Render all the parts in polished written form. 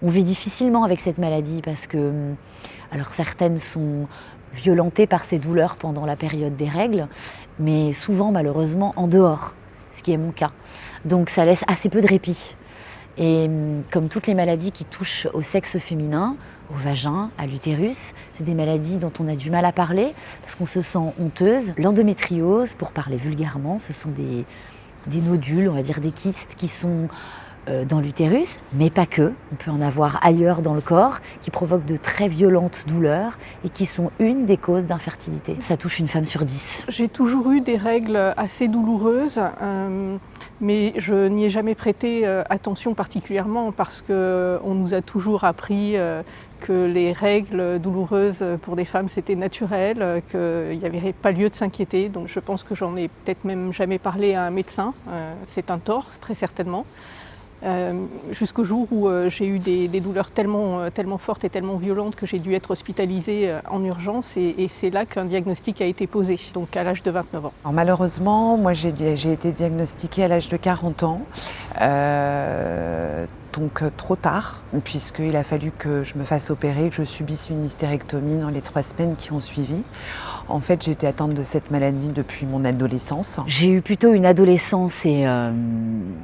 On vit difficilement avec cette maladie parce que, alors certaines sont violentées par ces douleurs pendant la période des règles, mais souvent malheureusement en dehors, ce qui est mon cas. Donc ça laisse assez peu de répit. Et comme toutes les maladies qui touchent au sexe féminin, au vagin, à l'utérus, c'est des maladies dont on a du mal à parler parce qu'on se sent honteuse. L'endométriose, pour parler vulgairement, ce sont des nodules, on va dire des kystes qui sont dans l'utérus, mais pas que. On peut en avoir ailleurs dans le corps qui provoquent de très violentes douleurs et qui sont une des causes d'infertilité. Ça touche une femme sur 10. J'ai toujours eu des règles assez douloureuses, mais je n'y ai jamais prêté attention particulièrement parce qu'on nous a toujours appris que les règles douloureuses pour des femmes c'était naturel, qu'il n'y avait pas lieu de s'inquiéter. Donc je pense que j'en ai peut-être même jamais parlé à un médecin. C'est un tort, très certainement. Jusqu'au jour où j'ai eu des douleurs tellement fortes et tellement violentes que j'ai dû être hospitalisée en urgence et c'est là qu'un diagnostic a été posé, donc à l'âge de 29 ans. Alors malheureusement, moi j'ai été diagnostiquée à l'âge de 40 ans, donc trop tard, puisqu'il a fallu que je me fasse opérer, que je subisse une hystérectomie dans les 3 semaines qui ont suivi. En fait, j'ai été atteinte de cette maladie depuis mon adolescence. J'ai eu plutôt une adolescence et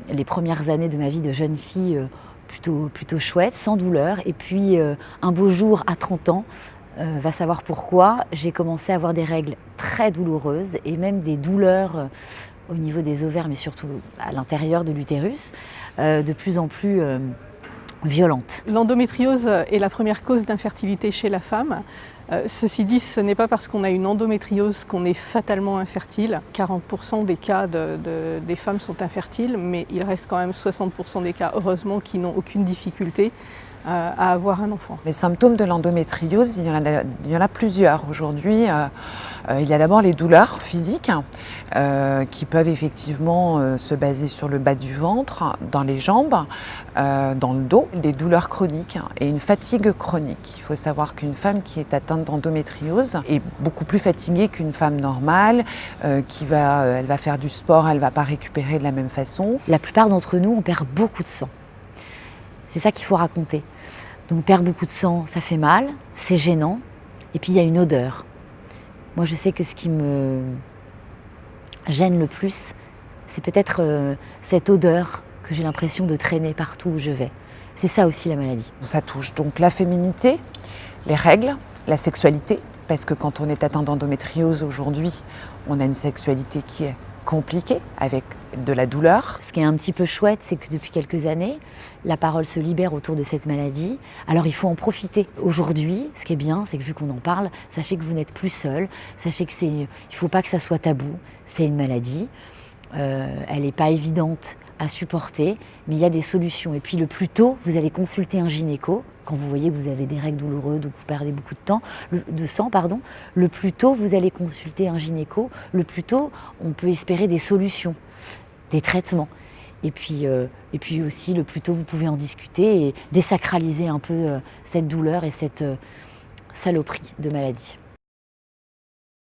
les premières années de ma vie de jeune fille plutôt chouette, sans douleur. Et puis un beau jour, à 30 ans, va savoir pourquoi, j'ai commencé à avoir des règles très douloureuses et même des douleurs au niveau des ovaires, mais surtout à l'intérieur de l'utérus, de plus en plus violentes. L'endométriose est la première cause d'infertilité chez la femme. Ceci dit, ce n'est pas parce qu'on a une endométriose qu'on est fatalement infertile. 40% des cas des femmes sont infertiles, mais il reste quand même 60% des cas, heureusement, qui n'ont aucune difficulté à avoir un enfant. Les symptômes de l'endométriose, il y en a plusieurs. Aujourd'hui, il y a d'abord les douleurs physiques qui peuvent effectivement se baser sur le bas du ventre, dans les jambes, dans le dos, des douleurs chroniques et une fatigue chronique. Il faut savoir qu'une femme qui est atteinte d'endométriose est beaucoup plus fatiguée qu'une femme normale, elle va faire du sport, elle ne va pas récupérer de la même façon. La plupart d'entre nous, on perd beaucoup de sang. C'est ça qu'il faut raconter. Donc perdre beaucoup de sang, ça fait mal, c'est gênant, et puis il y a une odeur. Moi je sais que ce qui me gêne le plus, c'est peut-être cette odeur que j'ai l'impression de traîner partout où je vais. C'est ça aussi la maladie. Ça touche donc la féminité, les règles, la sexualité, parce que quand on est atteint d'endométriose aujourd'hui, on a une sexualité qui est compliquée, avec de la douleur. Ce qui est un petit peu chouette, c'est que depuis quelques années, la parole se libère autour de cette maladie. Alors il faut en profiter. Aujourd'hui, ce qui est bien, c'est que vu qu'on en parle, sachez que vous n'êtes plus seul, sachez que il ne faut pas que ça soit tabou. C'est une maladie, elle n'est pas évidente à supporter, mais il y a des solutions. Et puis le plus tôt, vous allez consulter un gynéco, quand vous voyez que vous avez des règles douloureuses ou que vous perdez beaucoup de sang, le plus tôt vous allez consulter un gynéco, le plus tôt on peut espérer des solutions, des traitements. Et puis aussi, le plus tôt vous pouvez en discuter et désacraliser un peu cette douleur et cette saloperie de maladie.